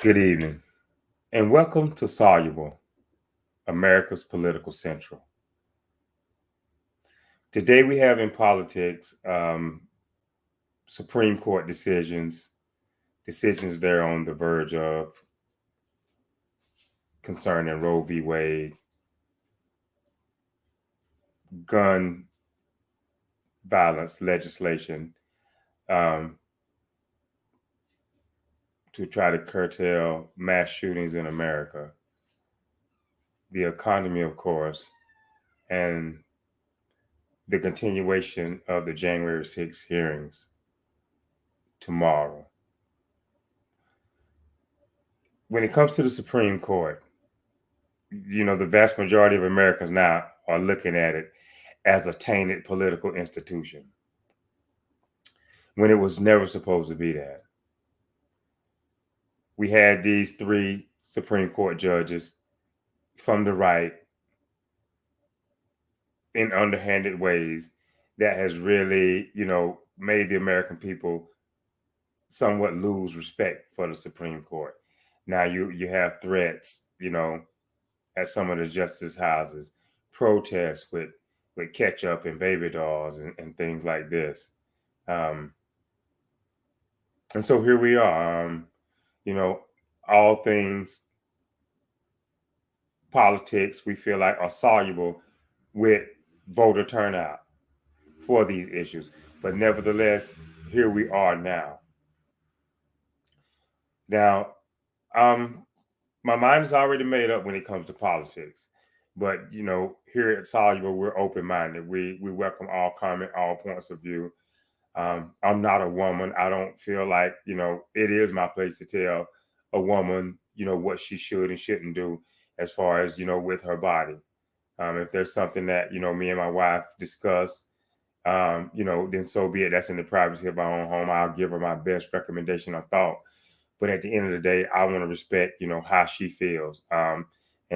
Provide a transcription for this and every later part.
Good evening, and welcome to Soluble, America's Political Central. Today we have in politics Supreme Court decisions they're on the verge of concerning Roe v. Wade, gun violence legislation um, to try to curtail mass shootings in America, the economy, of course, and the continuation of the January 6th hearings tomorrow. When it comes to the Supreme Court, the vast majority of Americans now are looking at it as a tainted political institution when it was never supposed to be that. We had these three Supreme Court judges from the right in underhanded ways that has really, made the American people somewhat lose respect for the Supreme Court. Now you have threats, at some of the justice houses, protests with ketchup and baby dolls and things like this. And so here we are. All things politics we feel like are soluble with voter turnout for these issues. But nevertheless, here we are now. Now, my mind is already made up when it comes to politics. But here at Soluble, we're open-minded. We welcome all comment, all points of view. I'm not a woman. I don't feel like it is my place to tell a woman what she should and shouldn't do as far as with her body. If there's something that me and my wife discuss, then so be it. That's in the privacy of our own home. I'll give her my best recommendation or thought. But at the end of the day, I want to respect, how she feels. And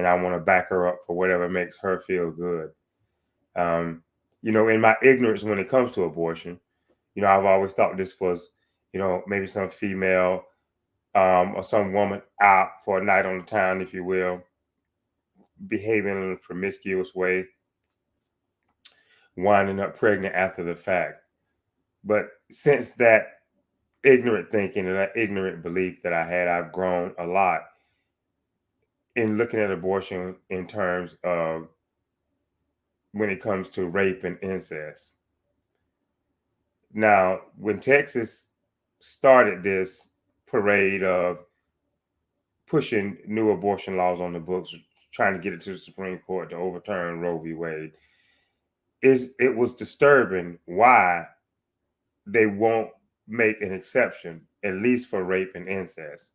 I want to back her up for whatever makes her feel good. In my ignorance when it comes to abortion, I've always thought this was, maybe some female or some woman out for a night on the town, if you will, behaving in a promiscuous way, winding up pregnant after the fact. But since that ignorant thinking and that ignorant belief that I had, I've grown a lot in looking at abortion in terms of when it comes to rape and incest. Now, when Texas started this parade of pushing new abortion laws on the books, trying to get it to the Supreme Court to overturn Roe v. Wade, it was disturbing why they won't make an exception, at least for rape and incest.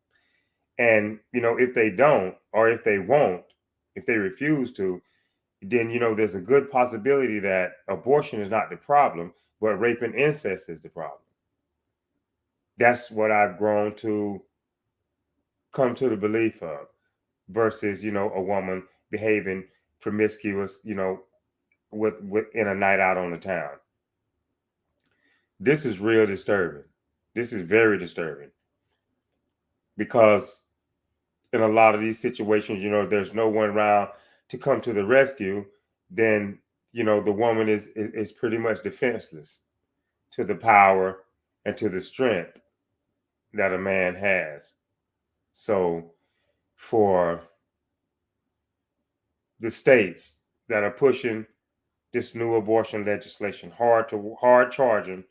And, if they don't, or if they won't, if they refuse to, then, there's a good possibility that abortion is not the problem, but rape and incest is the problem. That's what I've grown to come to the belief of versus, a woman behaving promiscuous, with in a night out on the town. This is real disturbing. This is very disturbing because in a lot of these situations, if there's no one around to come to the rescue, then the woman is pretty much defenseless to the power and to the strength that a man has. So for the states that are pushing this new abortion legislation hard charging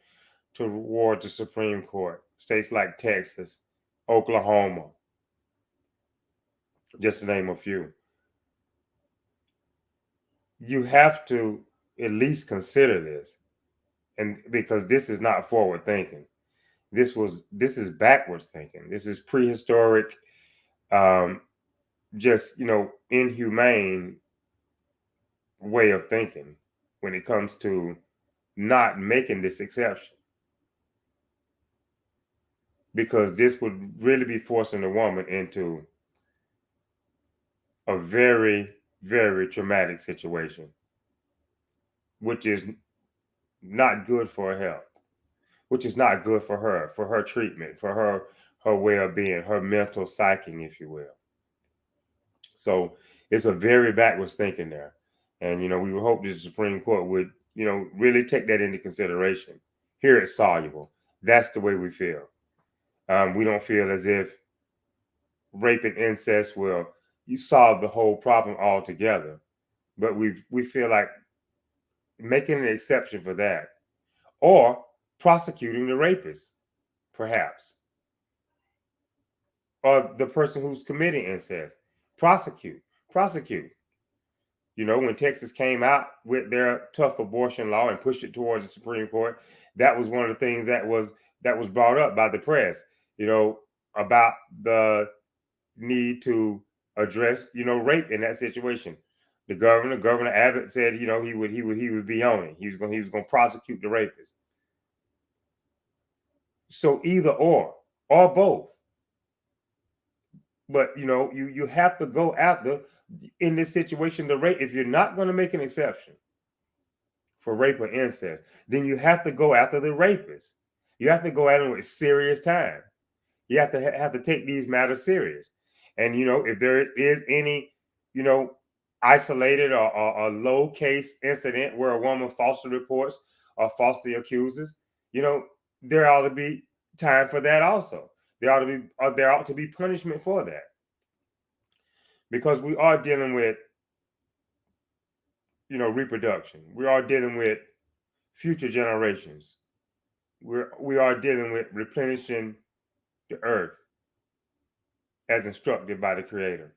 towards the Supreme Court, states like Texas, Oklahoma, just to name a few, you have to at least consider this. And because this is not forward thinking. This is backwards thinking. This is prehistoric, just inhumane way of thinking when it comes to not making this exception. Because this would really be forcing a woman into a very, very traumatic situation, which is not good for her health, which is not good for her treatment, for her well-being, her mental psyche, if you will. So it's a very backwards thinking there. And, we would hope that the Supreme Court would, really take that into consideration. Here it's soluble. That's the way we feel. We don't feel as if rape and incest will you solve the whole problem altogether. But we feel like making an exception for that or prosecuting the rapist, perhaps, or the person who's committing incest. Prosecute. When Texas came out with their tough abortion law and pushed it towards the Supreme Court, that was one of the things that was brought up by the press, about the need to address, rape in that situation. The Governor Abbott said, he would be on it. He was going to prosecute the rapist. So either or both. But you have to go after, in this situation, the rape. If you're not going to make an exception for rape or incest, then you have to go after the rapist. You have to go at them with serious time. You have to take these matters serious. And if there is any, isolated or low case incident where a woman falsely reports or falsely accuses, there ought to be time for that also. There ought to be punishment for that. Because we are dealing with, reproduction. We are dealing with future generations. We are dealing with replenishing the earth as instructed by the Creator.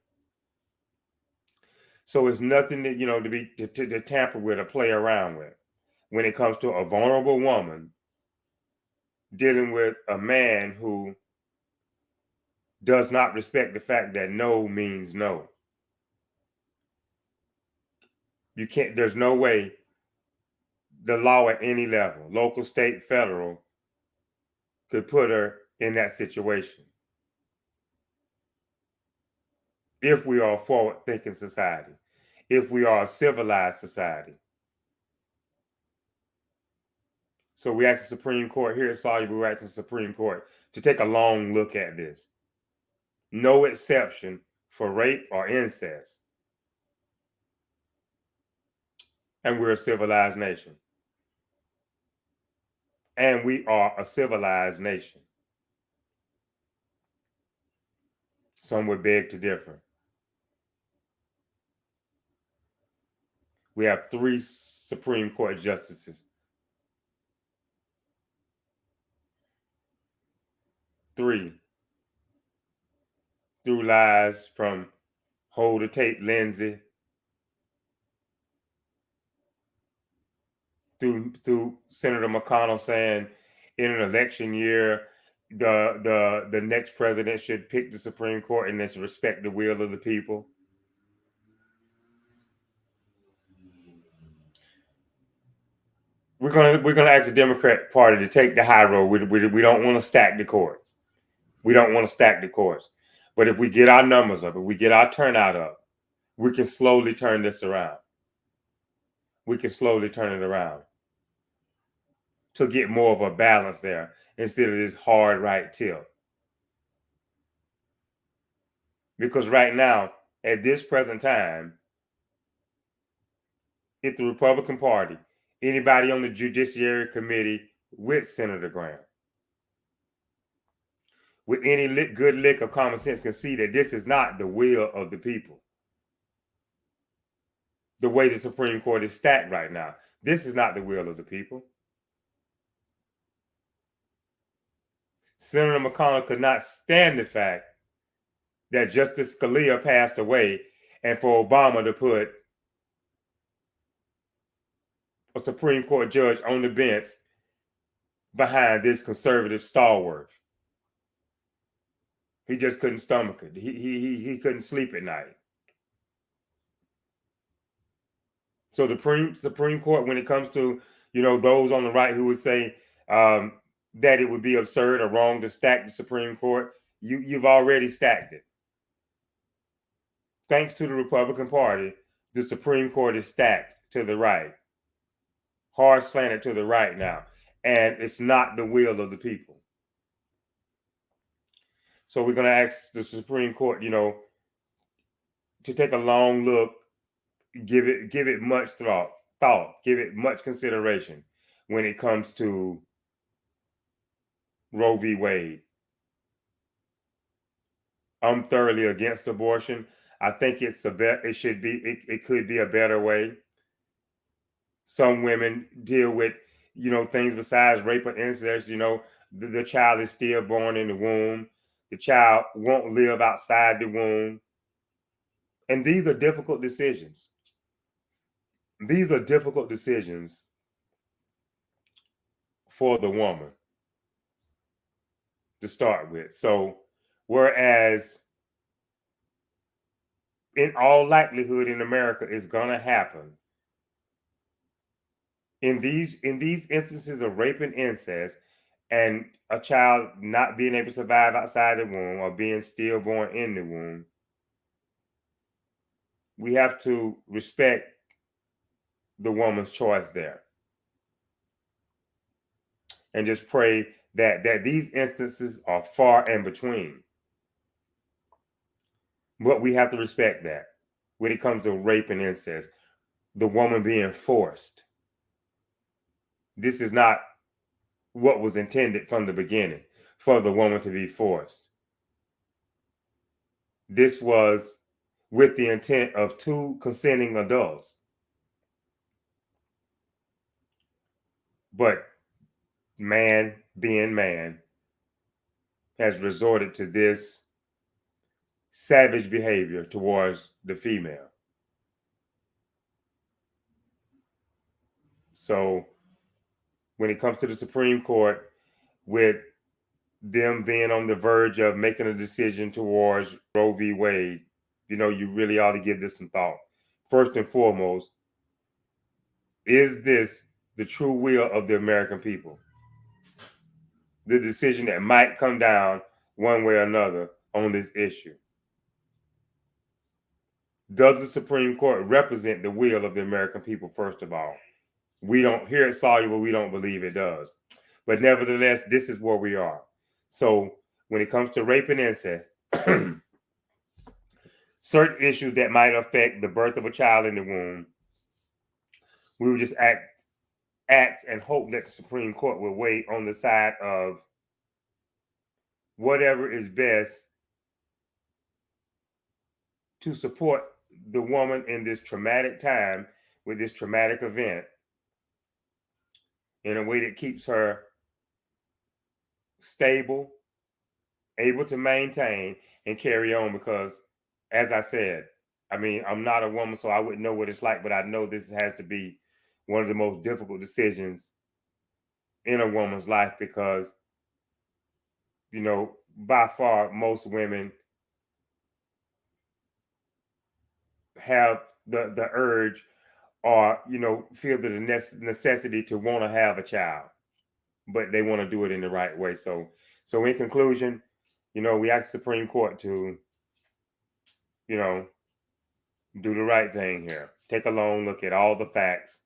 So it's nothing that to tamper with or play around with when it comes to a vulnerable woman dealing with a man who does not respect the fact that no means no. You can't. There's no way the law at any level, local, state, federal, could put her in that situation. If we are a forward-thinking society, if we are a civilized society. So we ask the Supreme Court, here at Soluble, we ask the Supreme Court to take a long look at this. No exception for rape or incest. And we're a civilized nation. And we are a civilized nation. Some would beg to differ. We have 3 Supreme Court justices. 3. Through lies from Holder Tate Lindsey, through Senator McConnell saying in an election year, the next president should pick the Supreme Court and let's respect the will of the people. We're gonna ask the Democrat Party to take the high road. We don't want to stack the courts. But if we get our numbers up, if we get our turnout up, we can slowly turn this around. We can slowly turn it around to get more of a balance there instead of this hard right tilt. Because right now, at this present time, if the Republican Party, anybody on the Judiciary Committee with Senator Graham, with any good lick of common sense, can see that this is not the will of the people. The way the Supreme Court is stacked right now, this is not the will of the people. Senator McConnell could not stand the fact that Justice Scalia passed away and for Obama to put a Supreme Court judge on the bench behind this conservative stalwart. He just couldn't stomach it. He couldn't sleep at night. So the Supreme Court, when it comes to those on the right who would say that it would be absurd or wrong to stack the Supreme Court, you've already stacked it. Thanks to the Republican Party, the Supreme Court is stacked to the right, hard slanted to the right now, and it's not the will of the people. So we're going to ask the Supreme Court, to take a long look, give it much thought, give it much consideration when it comes to Roe v. Wade. I'm thoroughly against abortion. I think it could be a better way. Some women deal with, things besides rape or incest. The child is still born in the womb. The child won't live outside the womb. And these are difficult decisions. These are difficult decisions for the woman to start with. So, whereas in all likelihood in America it's gonna happen, in these instances of rape and incest, and a child not being able to survive outside the womb or being stillborn in the womb, we have to respect the woman's choice there, and just pray that these instances are far in between. But we have to respect that when it comes to rape and incest, the woman being forced. This is not what was intended from the beginning, for the woman to be forced. This was with the intent of two consenting adults. But man, being man, has resorted to this savage behavior towards the female. So when it comes to the Supreme Court, with them being on the verge of making a decision towards Roe v. Wade, you really ought to give this some thought. First and foremost, is this the true will of the American people? The decision that might come down one way or another on this issue. Does the Supreme Court represent the will of the American people, first of all? We don't, here at Soluble, we don't believe it does. But nevertheless, this is where we are. So when it comes to rape and incest, certain issues that might affect the birth of a child in the womb, we would just act and hope that the Supreme Court will weigh on the side of whatever is best to support the woman in this traumatic time with this traumatic event in a way that keeps her stable, able to maintain and carry on. Because, as I said, I'm not a woman, so I wouldn't know what it's like, but I know this has to be one of the most difficult decisions in a woman's life, because, by far, most women have the urge, or feel the necessity to want to have a child, but they want to do it in the right way. So in conclusion, we ask the Supreme Court to do the right thing here, take a long look at all the facts,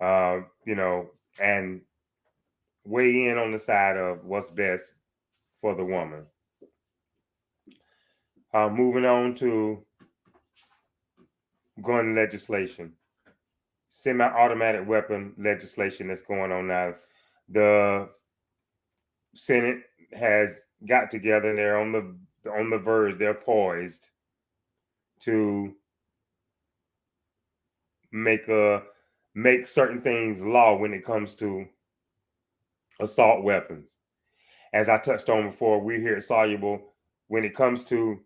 and weigh in on the side of what's best for the woman. Moving on to gun legislation, semi-automatic weapon legislation that's going on now. The Senate has got together, and they're on the verge, they're poised to make certain things law when it comes to assault weapons. As I touched on before, we're here at Soluble, when it comes to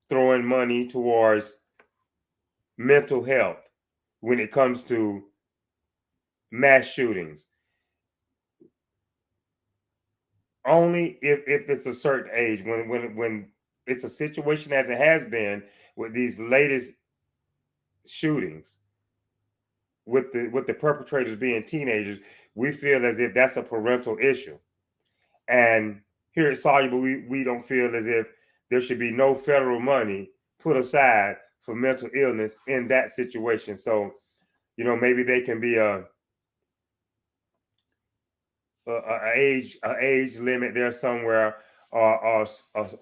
throwing money towards mental health, when it comes to mass shootings, only if it's a certain age, when it's a situation as it has been with these latest shootings, with the perpetrators being teenagers, we feel as if that's a parental issue. And here at Soluble, we don't feel as if there should be no federal money put aside for mental illness in that situation. So, maybe they can be a age limit there somewhere, or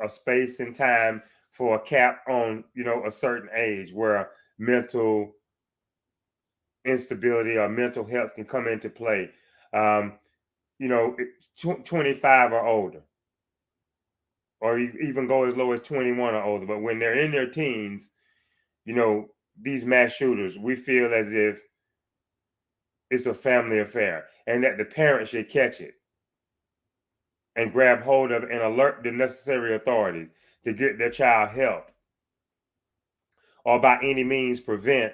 a space and time for a cap on, a certain age where mental instability or mental health can come into play. Um, 25 or older, or even go as low as 21 or older. But when they're in their teens, these mass shooters, we feel as if it's a family affair and that the parents should catch it and grab hold of it and alert the necessary authorities to get their child help, or by any means prevent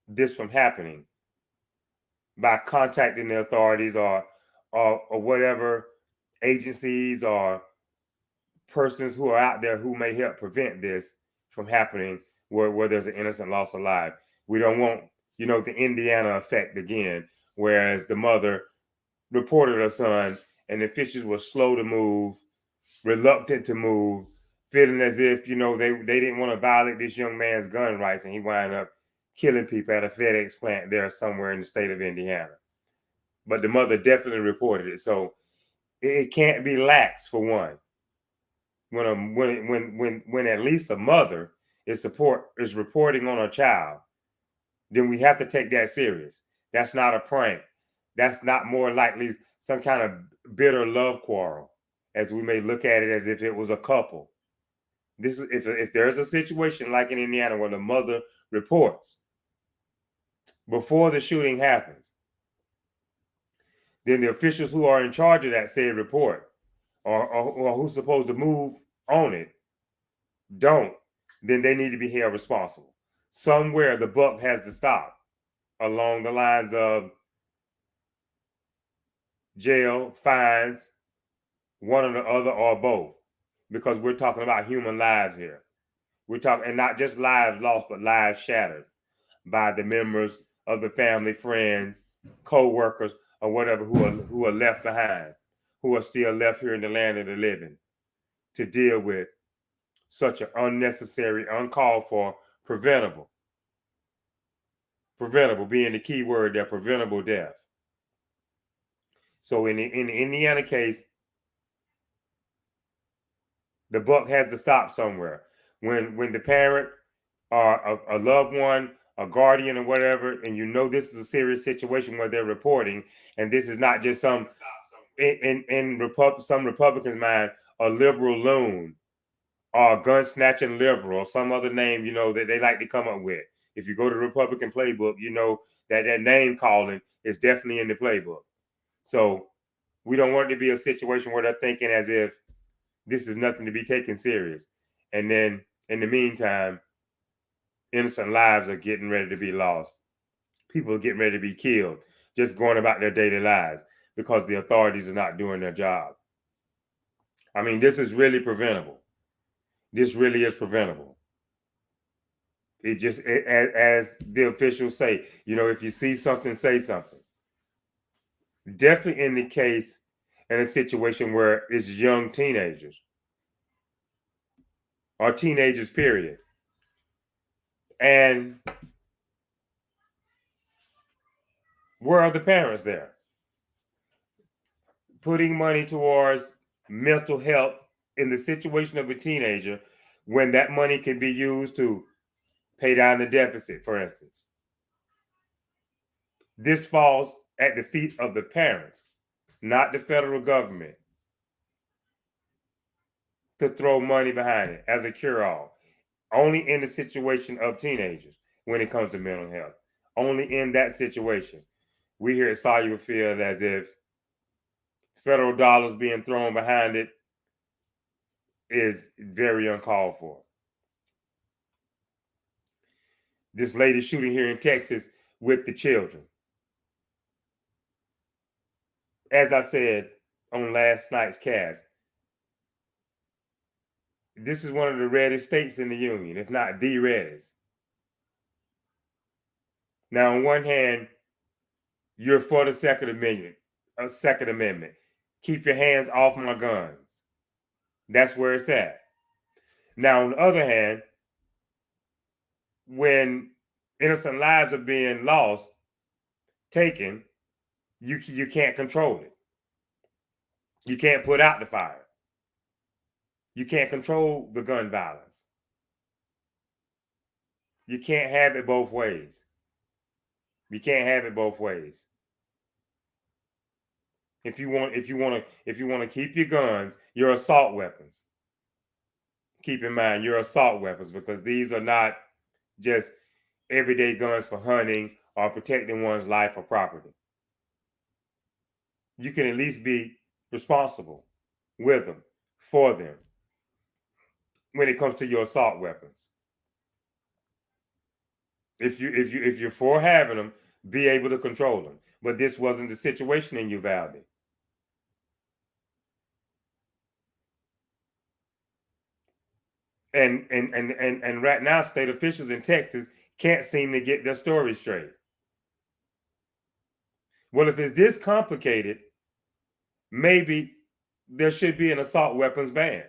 this from happening by contacting the authorities or whatever agencies or persons who are out there who may help prevent this from happening where there's an innocent loss of life. We don't want, the Indiana effect again, whereas the mother reported her son and the officials were slow to move, reluctant to move, feeling as if, they didn't want to violate this young man's gun rights, and he wound up killing people at a FedEx plant there somewhere in the state of Indiana. But the mother definitely reported it. So it can't be lax, for one. When at least a mother is reporting on her child, then we have to take that serious. That's not a prank. That's not more likely some kind of bitter love quarrel, as we may look at it as if it was a couple. This is if there's a situation like in Indiana where the mother reports before the shooting happens, then the officials who are in charge of that said report or who's supposed to move on it don't, then they need to be held responsible. Somewhere the buck has to stop along the lines of jail, fines, one or the other, or both, because we're talking about human lives here. We're talking, and not just lives lost, but lives shattered by the members of the family, friends, co-workers, or whatever who are left behind, who are still left here in the land of the living to deal with such an unnecessary, uncalled for, preventable being the key word there, preventable death. So in the Indiana case, the buck has to stop somewhere. When the parent or a loved one, a guardian or whatever, and this is a serious situation where they're reporting, and this is not just some some Republicans' mind, a liberal loon or a gun snatching liberal or some other name, that they like to come up with. If you go to the Republican playbook, that name calling is definitely in the playbook. So we don't want it to be a situation where they're thinking as if this is nothing to be taken serious. And then in the meantime, innocent lives are getting ready to be lost. People are getting ready to be killed, just going about their daily lives because the authorities are not doing their job. I mean, this is really preventable. This really is preventable. It just, as the officials say, if you see something, say something. Definitely in the case, in a situation where it's young teenagers or teenagers, period. And where are the parents there? Putting money towards mental health in the situation of a teenager when that money can be used to pay down the deficit, for instance. This falls at the feet of the parents, not the federal government, to throw money behind it as a cure-all. Only in the situation of teenagers when it comes to mental health. Only in that situation. We here at Soluble feel as if federal dollars being thrown behind it is very uncalled for. This lady shooting here in Texas with the children. As I said on last night's cast, this is one of the reddest states in the union, if not the reddest. Now, on one hand, you're for the Second Amendment. Keep your hands off my guns. That's where it's at. Now, on the other hand, when innocent lives are being lost, taken, you can't control it. You can't put out the fire. You can't control the gun violence. You can't have it both ways. You can't have it both ways. If you want to keep your guns, your assault weapons. Keep in mind your assault weapons, because these are not just everyday guns for hunting or protecting one's life or property. You can at least be responsible with them, for them, when it comes to your assault weapons. If you're for having them, be able to control them. But this wasn't the situation in Uvalde. And right now, state officials in Texas can't seem to get their story straight. Well, if it's this complicated, maybe there should be an assault weapons ban.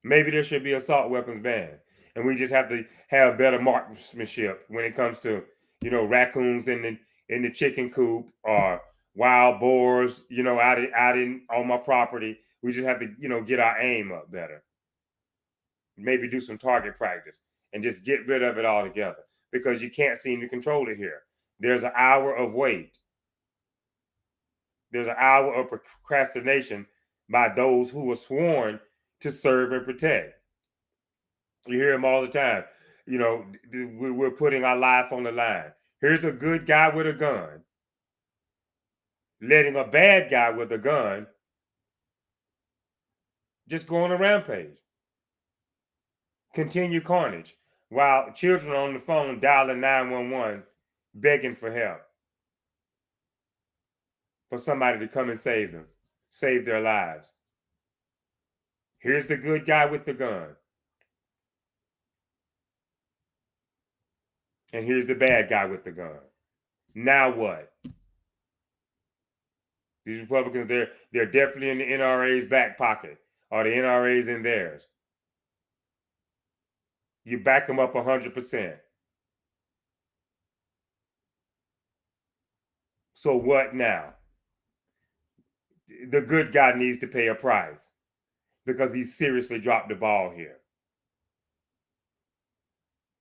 Maybe there should be assault weapons ban, and we just have to have better marksmanship when it comes to, raccoons in the chicken coop, or wild boars, out in on my property. We just have to, get our aim up better. Maybe do some target practice and just get rid of it altogether, because you can't seem to control it here. There's an hour of wait. There's an hour of procrastination by those who were sworn to serve and protect. You hear them all the time. We're putting our life on the line. Here's a good guy with a gun, letting a bad guy with a gun just go on a rampage. Continue carnage while children are on the phone dialing 911, begging for help, for somebody to come and save them, save their lives. Here's the good guy with the gun, and here's the bad guy with the gun. Now what? These Republicans, they're definitely in the NRA's back pocket, or the NRA's in theirs. You back them up 100%. So what now? The good guy needs to pay a price, because he seriously dropped the ball here.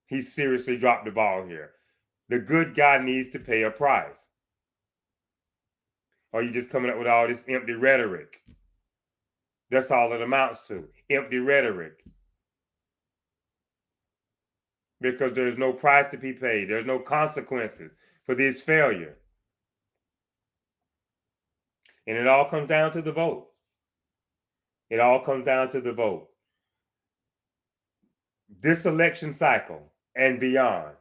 He seriously dropped the ball here. The good guy needs to pay a price. Or you just coming up with all this empty rhetoric? That's all it amounts to, empty rhetoric. Because there's no price to be paid. There's no consequences for this failure. And it all comes down to the vote. It all comes down to the vote. This election cycle and beyond,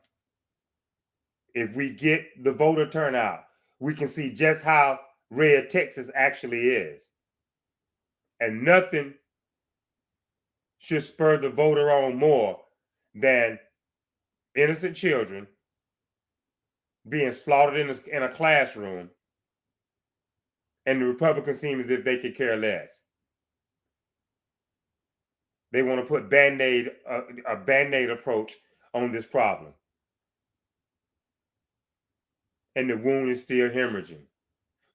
if we get the voter turnout, we can see just how red Texas actually is. And nothing should spur the voter on more than innocent children being slaughtered in a classroom, and the Republicans seem as if they could care less. They want to put a Band-Aid approach on this problem. And the wound is still hemorrhaging.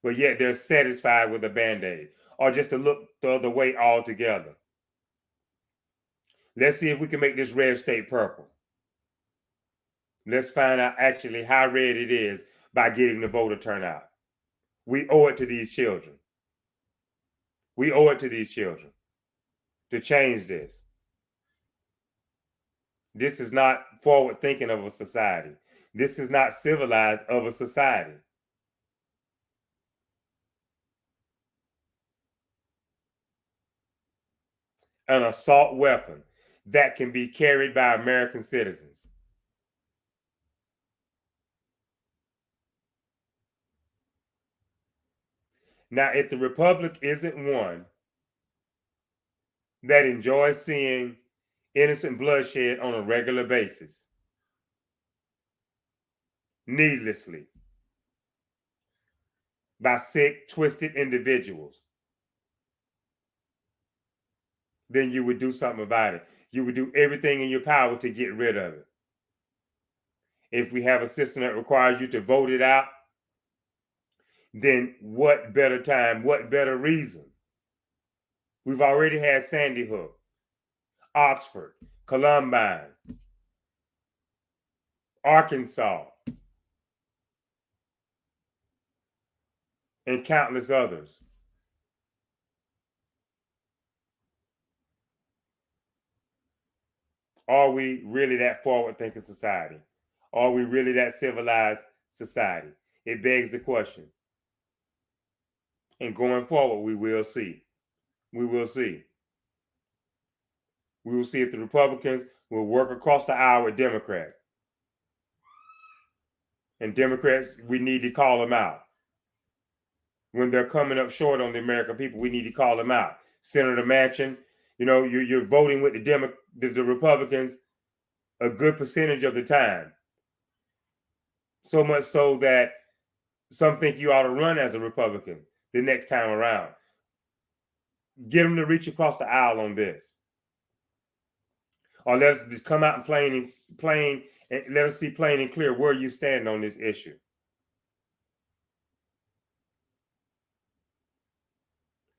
But yet they're satisfied with a Band-Aid, or just to look the other way altogether. Let's see if we can make this red state purple. Let's find out actually how red it is by getting the voter turnout. We owe it to these children. We owe it to these children to change this. This is not forward thinking of a society. This is not civilized of a society. An assault weapon that can be carried by American citizens. Now, if the Republic isn't one that enjoys seeing innocent bloodshed on a regular basis, needlessly, by sick, twisted individuals, then you would do something about it. You would do everything in your power to get rid of it. If we have a system that requires you to vote it out, then what better time, what better reason We've already had Sandy Hook, Oxford, Columbine, Arkansas, and countless others. Are we really that forward-thinking society? Are we really that civilized society? It begs the question. And going forward, we will see. We will see. We will see if the Republicans will work across the aisle with Democrats. And Democrats, we need to call them out. When they're coming up short on the American people, we need to call them out. Senator Manchin, you're voting with the Republicans a good percentage of the time. So much so that some think you ought to run as a Republican the next time around. Get them to reach across the aisle on this. Or let us just come out and plain and let us see plain and clear where you stand on this issue.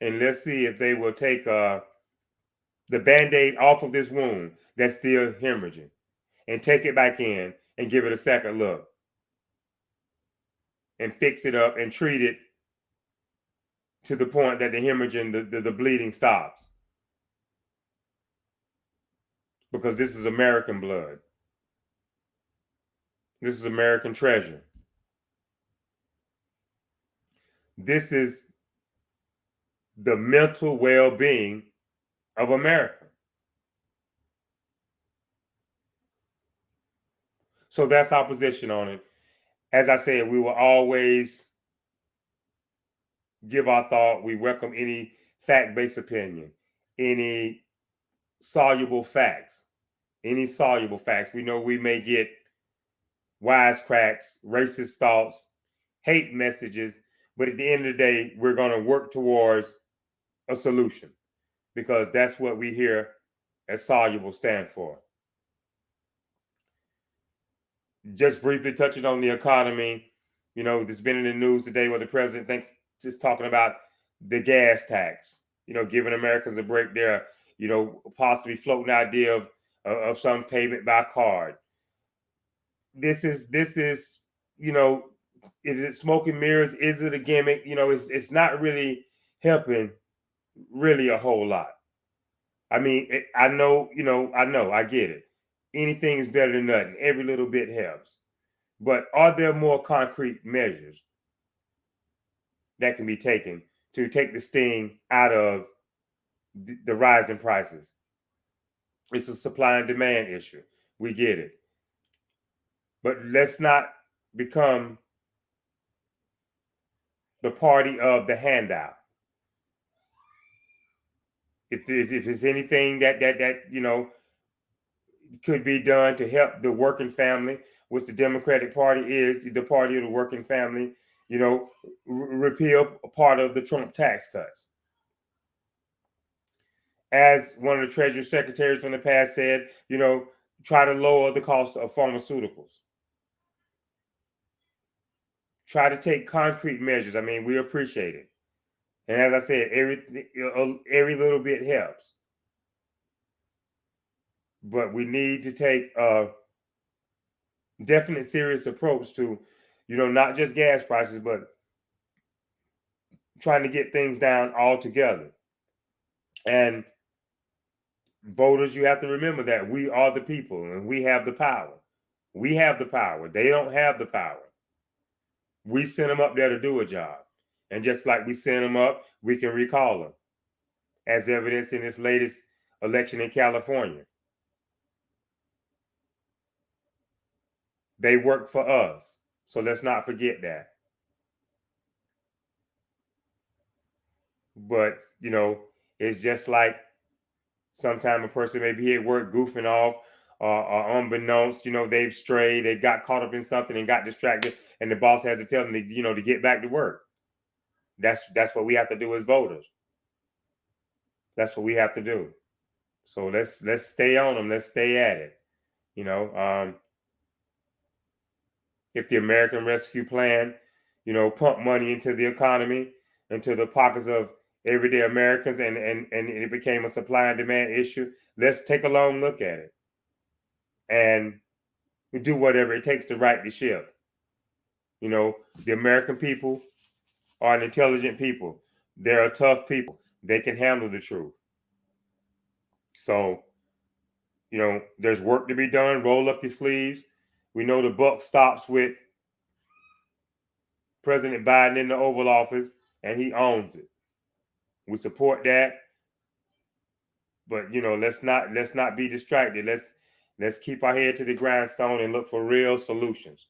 And let's see if they will take the Band-Aid off of this wound that's still hemorrhaging and take it back in and give it a second look and fix it up and treat it to the point that the hemorrhaging, the bleeding stops. Because this is American blood. This is American treasure. This is the mental well-being of America. So that's our position on it. As I said, we will always give our thought. We welcome any fact-based opinion, any soluble facts. We know we may get wisecracks, racist thoughts, hate messages, but at the end of the day, we're going to work towards a solution because that's what we here at Soluble stand for. Just briefly touching on the economy, this has been in the news today where the president thinks is talking about the gas tax, giving Americans a break there, possibly floating the idea of some payment by card. This is, is it smoke and mirrors? Is it a gimmick? It's not really helping really a whole lot. I mean, I get it. Anything is better than nothing. Every little bit helps. But are there more concrete measures that can be taken to take the sting out of the rise in prices? It's a supply and demand issue. We get it. But let's not become the party of the handout. If there's anything that could be done to help the working family, which the Democratic Party is the party of the working family, repeal a part of the Trump tax cuts. As one of the Treasury Secretaries from the past said, try to lower the cost of pharmaceuticals. Try to take concrete measures. I mean, we appreciate it. And as I said, every little bit helps. But we need to take a definite serious approach to, not just gas prices, but trying to get things down altogether. And voters, you have to remember that we are the people and we have the power. We have the power. They don't have the power. We sent them up there to do a job. And just like we sent them up, we can recall them, as evidence in this latest election in California. They work for us. So let's not forget that. But, it's just like sometimes a person may be at work goofing off or unbeknownst, they've strayed, they got caught up in something and got distracted, and the boss has to tell them to get back to work. That's what we have to do as voters. That's what we have to do. So let's stay on them. Let's stay at it. If the American Rescue Plan, pump money into the economy, into the pockets of everyday Americans, and it became a supply and demand issue. Let's take a long look at it and do whatever it takes to right the ship. The American people are an intelligent people. They're a tough people. They can handle the truth. So, there's work to be done. Roll up your sleeves. We know the buck stops with President Biden in the Oval Office, and he owns it. We support that, but let's not be distracted. Let's keep our head to the grindstone and look for real solutions.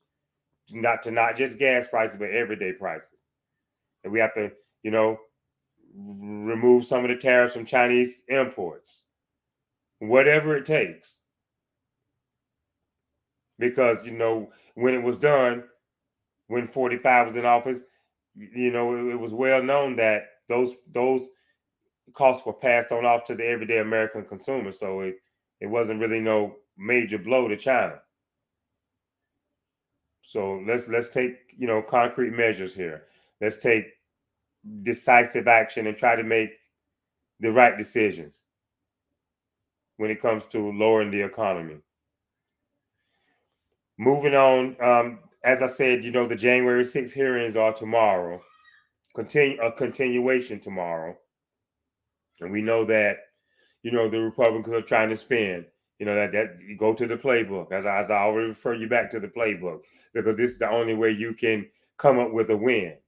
Not just gas prices, but everyday prices. And we have to, remove some of the tariffs from Chinese imports, whatever it takes. Because when it was done, when 45 was in office, it was well known that those costs were passed on off to the everyday American consumer. So it wasn't really no major blow to China. So let's take concrete measures here. Let's take decisive action and try to make the right decisions when it comes to lowering the economy. Moving on, as I said, the January 6th hearings are tomorrow. A continuation tomorrow. And we know that, the Republicans are trying to spin, that you go to the playbook. As I already refer you back to the playbook, because this is the only way you can come up with a win.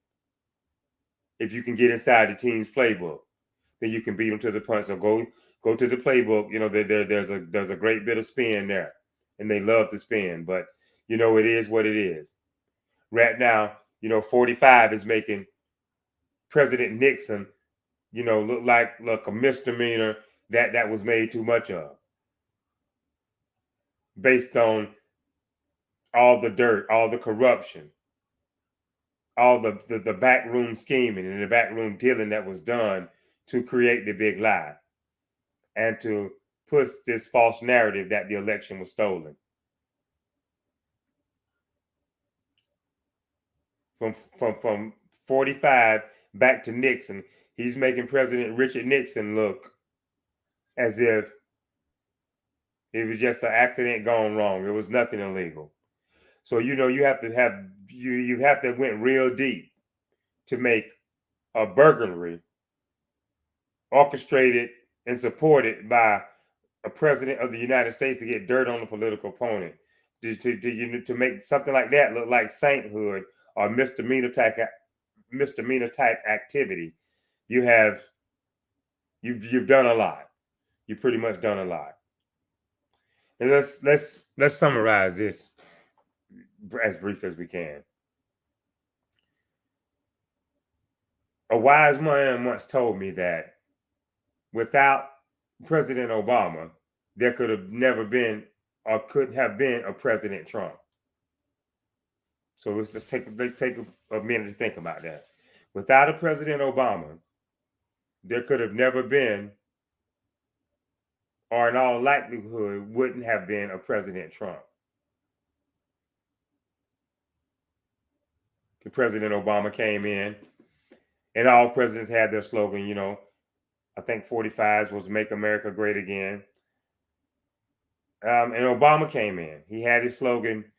If you can get inside the team's playbook, then you can beat them to the punch. So go to the playbook. There's a great bit of spin there, and they love to spin. But it is what it is. Right now, 45 is making President Nixon, look like a misdemeanor that was made too much of, based on all the dirt, all the corruption, all the backroom scheming and the backroom dealing that was done to create the big lie and to push this false narrative that the election was stolen. From 45 back to Nixon, he's making President Richard Nixon look as if it was just an accident gone wrong. It was nothing illegal. So you have to went real deep to make a burglary orchestrated and supported by a president of the United States to get dirt on a political opponent, to make something like that look like sainthood or misdemeanor type activity. You've done a lot. You've pretty much done a lot. And let's summarize this as brief as we can. A wise man once told me that without President Obama, there could have never been or couldn't have been a President Trump. So let's take a minute to think about that. Without a President Obama, there could have never been, or in all likelihood, wouldn't have been a President Trump. The President Obama came in, and all presidents had their slogan, I think 45 was "Make America Great Again." And Obama came in. He had his slogan,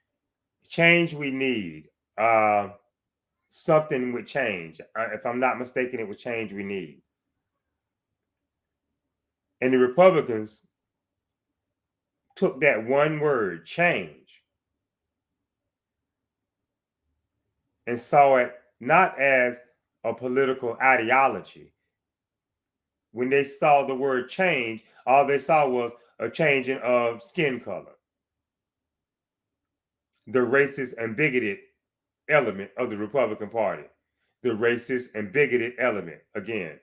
"Change we need." Something would change. If I'm not mistaken, it was change we need. And the Republicans took that one word, change, and saw it not as a political ideology. When they saw the word change, all they saw was a changing of skin color. The racist and bigoted element of the Republican Party. The racist and bigoted element. Again,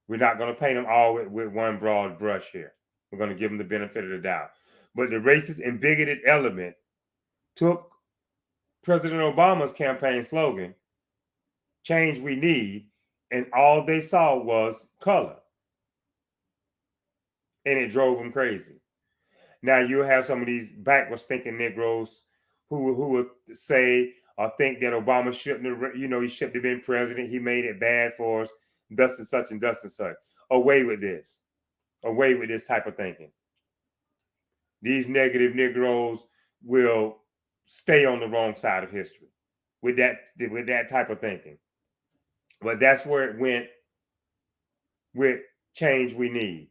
we're not going to paint them all with one broad brush here. We're going to give them the benefit of the doubt. But the racist and bigoted element took President Obama's campaign slogan, change we need, and all they saw was color. And it drove them crazy. Now you have some of these backwards thinking Negroes who would say or think that Obama shouldn't have, he shouldn't have been president. He made it bad for us. thus and such and thus and such. Away with this. Away with this type of thinking. These negative Negroes will stay on the wrong side of history with that type of thinking. But that's where it went with Change We Need.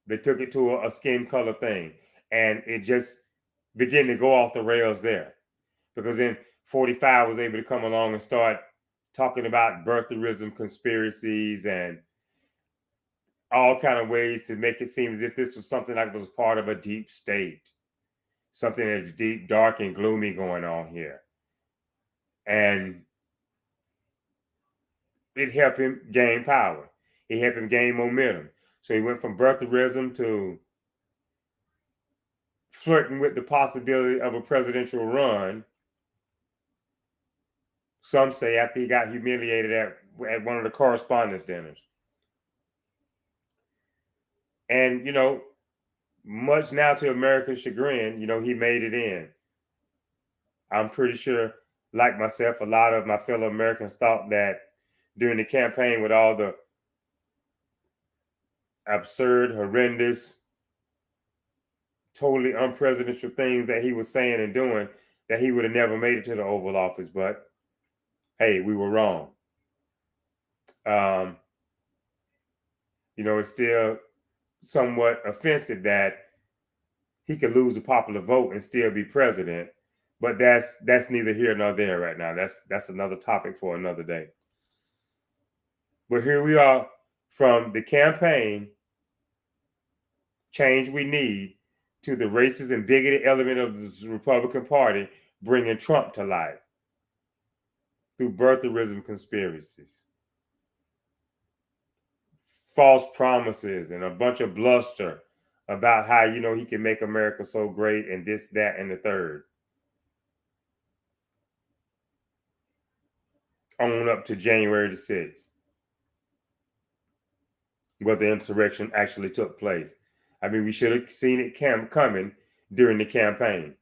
They took it to a skin color thing, and it just began to go off the rails there. Because then 45 was able to come along and start talking about birtherism conspiracies and all kind of ways to make it seem as if this was something like it was part of a deep state, something that's deep, dark, and gloomy going on here. And it helped him gain power. It helped him gain momentum. So he went from birtherism to flirting with the possibility of a presidential run. Some say after he got humiliated at one of the correspondence dinners. And, much now to America's chagrin, he made it in. I'm pretty sure, like myself, a lot of my fellow Americans thought that during the campaign with all the absurd, horrendous, totally unpresidential things that he was saying and doing, that he would have never made it to the Oval Office. But hey, we were wrong. It's still somewhat offensive that he could lose a popular vote and still be president. But that's neither here nor there right now. That's another topic for another day. But here we are from the campaign, Change We Need, to the racist and bigoted element of the Republican Party bringing Trump to life through birtherism conspiracies, false promises, and a bunch of bluster about how, he can make America so great and this, that, and the third. On up to January the 6th, where the insurrection actually took place. I mean, we should have seen it coming during the campaign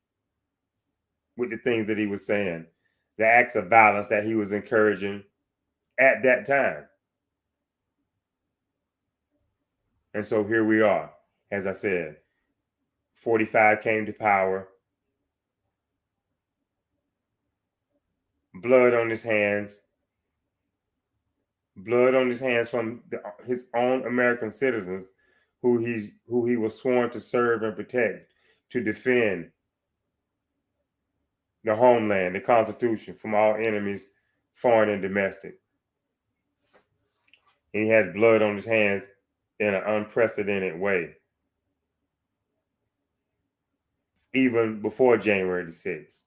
with the things that he was saying, the acts of violence that he was encouraging at that time. And so here we are. As I said, 45 came to power. Blood on his hands from his own American citizens who he was sworn to serve and protect, to defend the homeland, the Constitution, from all enemies, foreign and domestic. And he had blood on his hands in an unprecedented way. Even before January the 6th,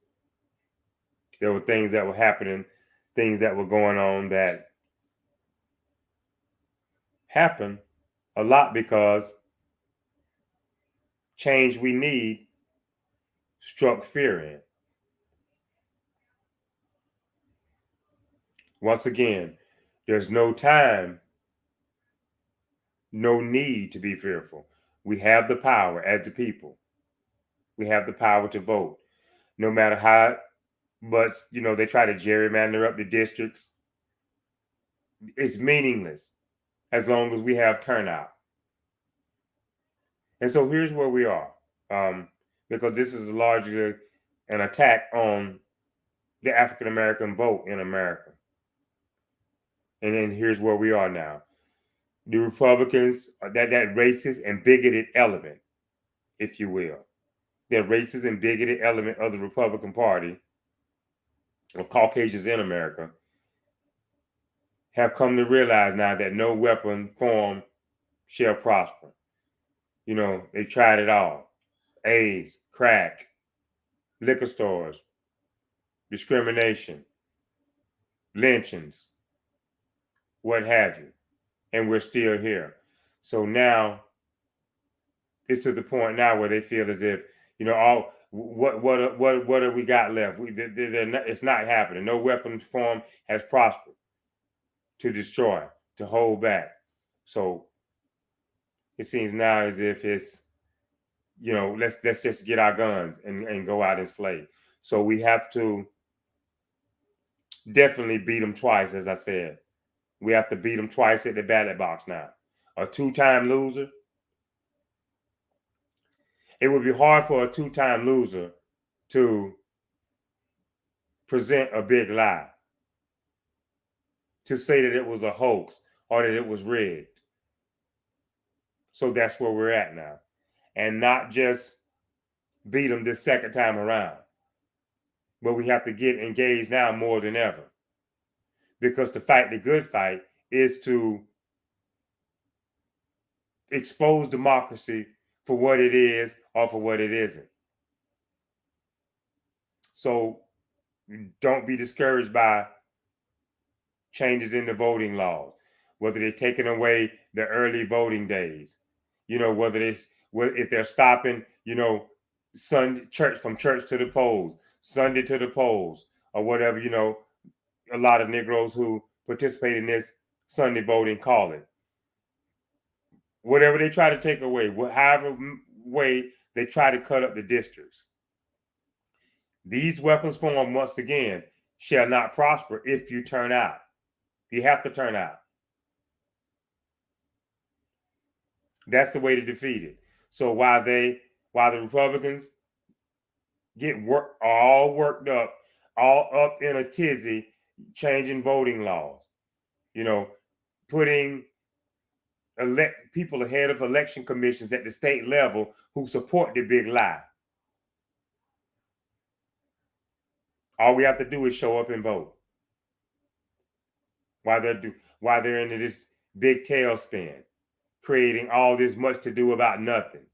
there were things that were happening, things that were going on that happened a lot because Change We Need struck fear in. Once again, there's no time, no need to be fearful. We have the power as the people. We have the power to vote. No matter how much, they try to gerrymander up the districts, it's meaningless as long as we have turnout. And so here's where we are, because this is largely an attack on the African American vote in America. And then here's where we are now. The Republicans, that racist and bigoted element, if you will, the racist and bigoted element of the Republican Party, of Caucasians in America, have come to realize now that no weapon formed shall prosper. They tried it all. AIDS, crack, liquor stores, discrimination, lynchings, what have you. And we're still here. So now it's to the point now where they feel as if, all what have we got left? It's not happening. No weapon form has prospered to destroy, to hold back. So it seems now as if it's, let's just get our guns and go out and slay. So we have to definitely beat them twice, as I said. We have to beat them twice at the ballot box now. A two-time loser. It would be hard for a two-time loser to present a big lie, to say that it was a hoax or that it was rigged. So that's where we're at now. And not just beat them this second time around, but we have to get engaged now more than ever. Because to fight the good fight is to expose democracy for what it is or for what it isn't. So don't be discouraged by changes in the voting laws, whether they're taking away the early voting days, whether if they're stopping, Sunday church from church to the polls, Sunday to the polls, or whatever, a lot of Negroes who participate in this Sunday voting call it. Whatever they try to take away, however way they try to cut up the districts. These weapons form, once again, shall not prosper if you turn out. You have to turn out. That's the way to defeat it. So while the Republicans get all worked up, all up in a tizzy, changing voting laws, putting people ahead of election commissions at the state level who support the big lie. All we have to do is show up and vote. While they're into this big tailspin, creating all this much to do about nothing,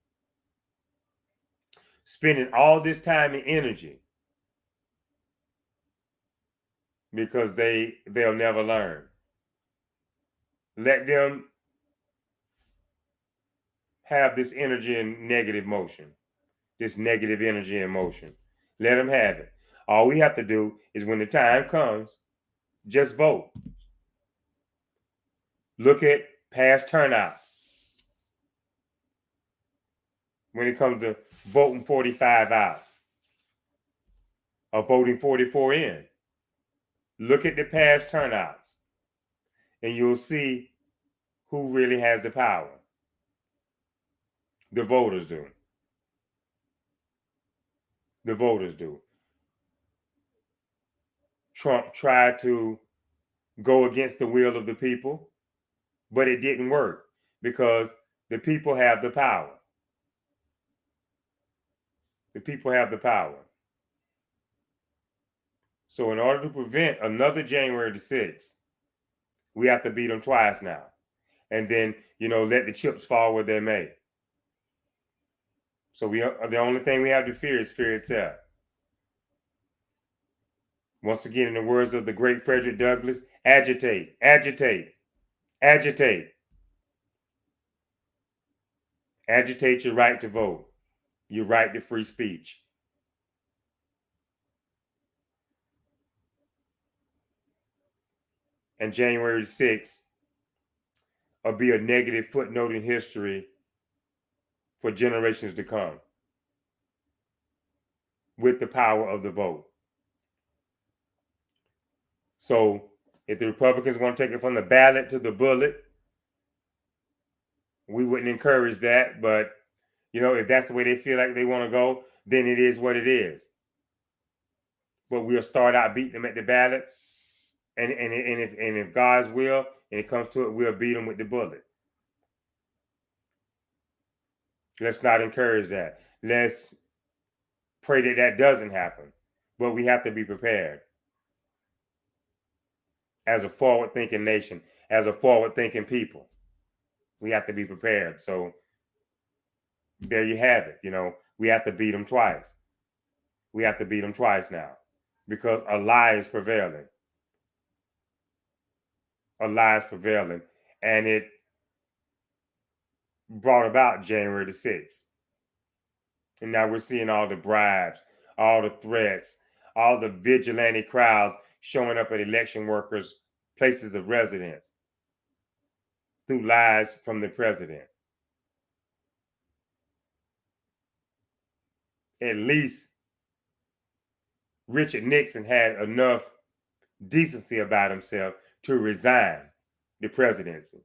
spending all this time and energy because they'll never learn. Let them have this energy and negative motion, this negative energy and motion. Let them have it. All we have to do is, when the time comes, just vote. Look at past turnouts. When it comes to voting 45 out or voting 44 in, look at the past turnouts and you'll see who really has the power. The voters do. The voters do. Trump tried to go against the will of the people, but it didn't work because the people have the power. The people have the power. So in order to prevent another January the 6th, we have to beat them twice now. And then, let the chips fall where they may. So the only thing we have to fear is fear itself. Once again, in the words of the great Frederick Douglass, agitate, agitate, agitate. Agitate your right to vote, your right to free speech. And January 6th will be a negative footnote in history for generations to come with the power of the vote. So if the Republicans want to take it from the ballot to the bullet, we wouldn't encourage that. But, if that's the way they feel like they want to go, then it is what it is. But we'll start out beating them at the ballot. And if God's will, and it comes to it, we'll beat them with the bullet. Let's not encourage that. Let's pray that that doesn't happen. But we have to be prepared. As a forward-thinking nation, as a forward-thinking people, we have to be prepared. So there you have it. We have to beat them twice. We have to beat them twice now because a lie is prevailing. A lie is prevailing. And it brought about January the 6th. And now we're seeing all the bribes, all the threats, all the vigilante crowds showing up at election workers' places of residence through lies from the president. At least Richard Nixon had enough decency about himself to resign the presidency.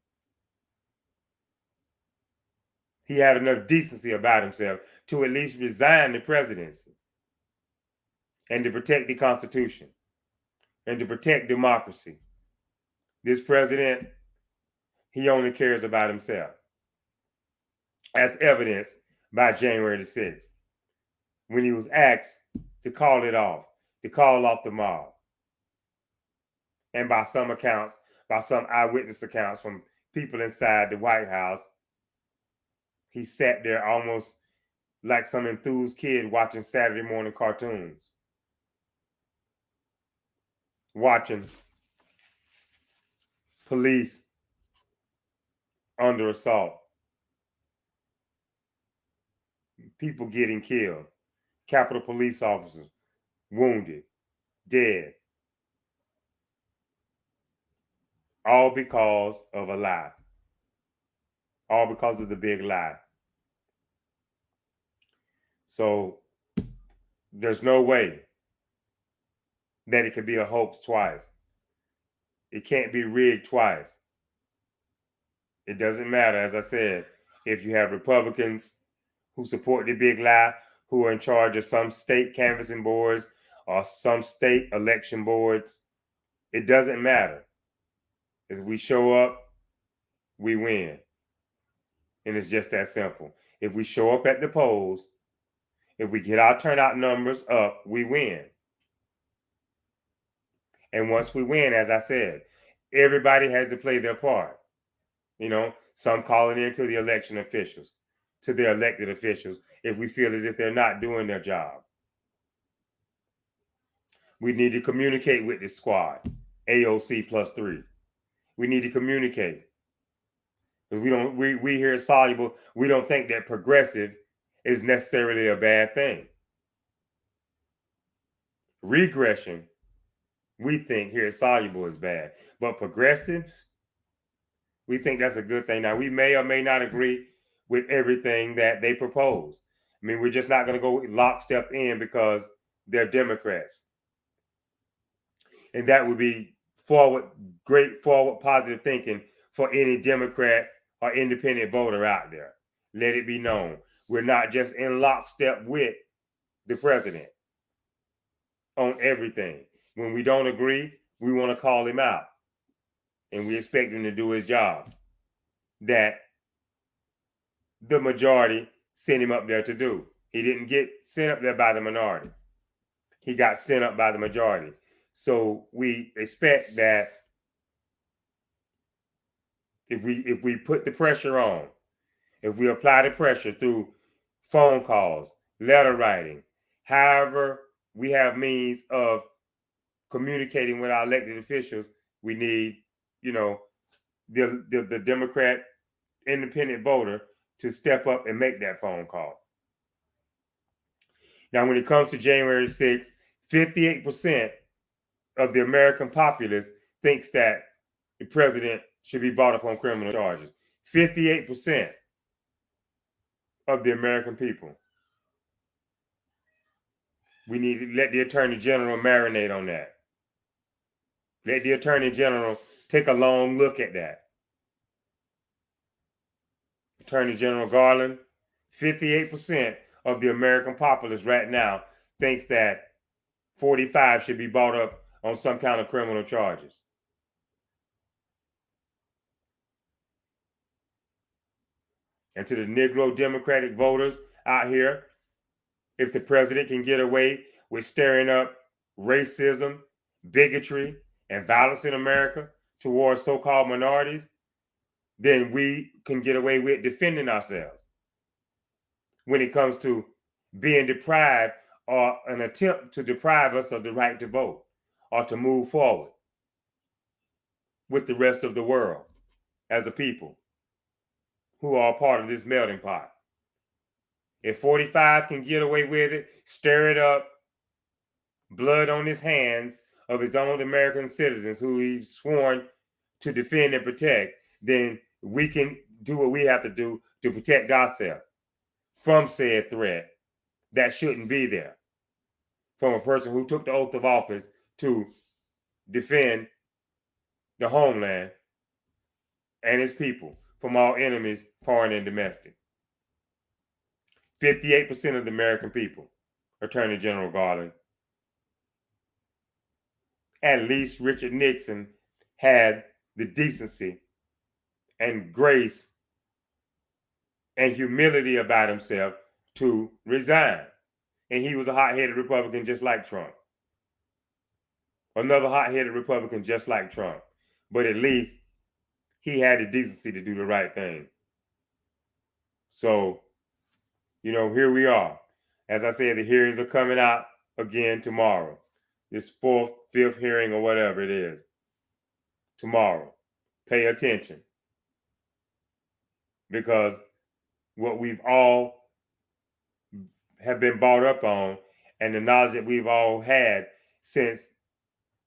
He had enough decency about himself to at least resign the presidency and to protect the Constitution and to protect democracy. This president, he only cares about himself, as evidenced by January the 6th, when he was asked to call it off, to call off the mob. And by some accounts, by some eyewitness accounts from people inside the White House, he sat there almost like some enthused kid watching Saturday morning cartoons, watching police under assault, people getting killed, Capitol Police officers wounded, dead, all because of a lie, all because of the big lie. So there's no way that it could be a hoax twice. It can't be rigged twice. It doesn't matter, as I said, if you have Republicans who support the big lie, who are in charge of some state canvassing boards or some state election boards. It doesn't matter. As we show up, we win. And it's just that simple. If we show up at the polls, if we get our turnout numbers up, we win. And once we win, as I said, everybody has to play their part. You know, some calling in to the election officials, to their elected officials, if we feel as if they're not doing their job. We need to communicate with the squad, AOC +3. We need to communicate. Because we here at Soluble, we don't think that progressive is necessarily a bad thing. Regression, we think here at Soluble is bad. But progressives, we think that's a good thing. Now, we may or may not agree with everything that they propose. I mean, we're just not going to go lockstep in because they're Democrats. And that would be great forward positive thinking for any Democrat or independent voter out there. Let it be known. We're not just in lockstep with the president on everything. When we don't agree, we want to call him out. And we expect him to do his job that the majority sent him up there to do. He didn't get sent up there by the minority. He got sent up by the majority. So we expect that if we put the pressure on, if we apply the pressure through phone calls, letter writing, however we have means of communicating with our elected officials, we need, the Democrat independent voter to step up and make that phone call. Now, when it comes to January 6th, 58% of the American populace thinks that the president should be brought up on criminal charges. 58% of the American people. We need to let the Attorney General marinate on that. Let the Attorney General take a long look at that. Attorney General Garland, 58% of the American populace right now thinks that 45 should be brought up on some kind of criminal charges. And to the Negro Democratic voters out here, if the president can get away with stirring up racism, bigotry, and violence in America towards so-called minorities, then we can get away with defending ourselves when it comes to being deprived or an attempt to deprive us of the right to vote or to move forward with the rest of the world as a people who are a part of this melting pot. If 45 can get away with it, stir it up, blood on his hands of his own American citizens who he's sworn to defend and protect, then we can do what we have to do to protect ourselves from said threat that shouldn't be there, from a person who took the oath of office to defend the homeland and his people from all enemies, foreign and domestic. 58% of the American people, Attorney General Garland. At least Richard Nixon had the decency and grace and humility about himself to resign. And he was a hot-headed Republican just like Trump. Another hot-headed Republican just like Trump. But at least he had the decency to do the right thing. So, here we are. As I said, the hearings are coming out again tomorrow. This fourth, fifth hearing or whatever it is. Tomorrow. Pay attention. Because what we've all have been brought up on and the knowledge that we've all had since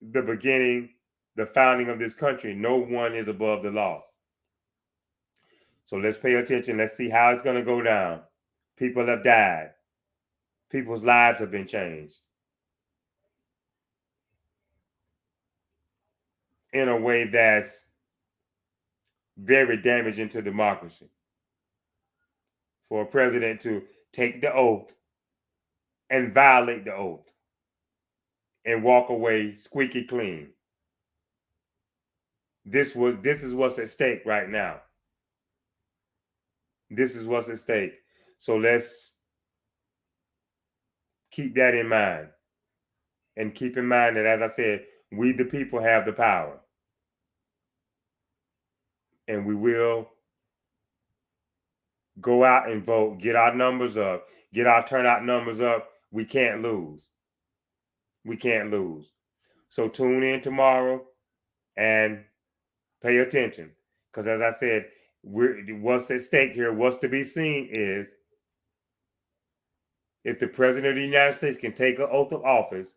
the beginning, the founding of this country, no one is above the law. So let's pay attention. Let's see how it's going to go down. People have died. People's lives have been changed in a way that's very damaging to democracy. For a president to take the oath and violate the oath and walk away squeaky clean. This is what's at stake right now. This is what's at stake. So let's keep that in mind. And keep in mind that, as I said, we the people have the power. And we will go out and vote, get our numbers up, get our turnout numbers up. We can't lose. We can't lose. So tune in tomorrow and pay attention. Because as I said, what's at stake here, what's to be seen is if the President of the United States can take an oath of office,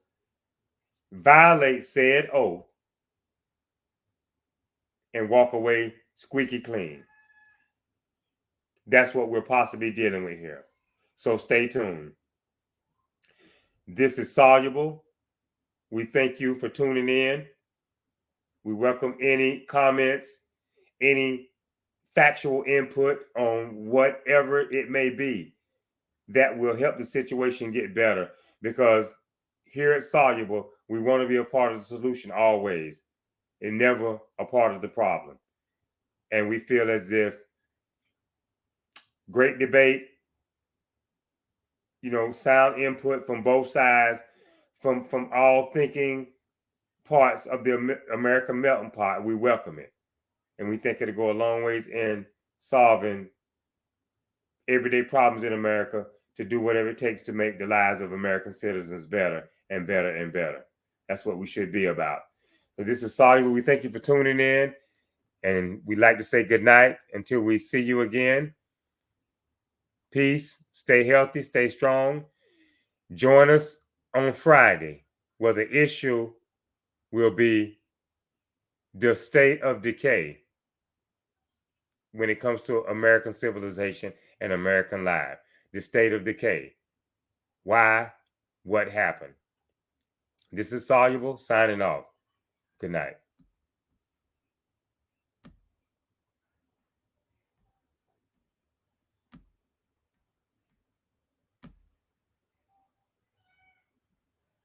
violate said oath, and walk away squeaky clean. That's what we're possibly dealing with here. So stay tuned. This is Soluble. We thank you for tuning in. We welcome any comments, any factual input on whatever it may be that will help the situation get better. Because here at Soluble, we want to be a part of the solution always and never a part of the problem. And we feel as if great debate, sound input from both sides, from all thinking parts of the American melting pot, we welcome it. And we think it'll go a long ways in solving everyday problems in America to do whatever it takes to make the lives of American citizens better and better and better. That's what we should be about. So this is Soluble. We thank you for tuning in. And we'd like to say good night until we see you again. Peace. Stay healthy. Stay strong. Join us on Friday, where the issue will be the state of decay when it comes to American civilization and American life. The state of decay. Why? What happened? This is Soluble signing off. Good night.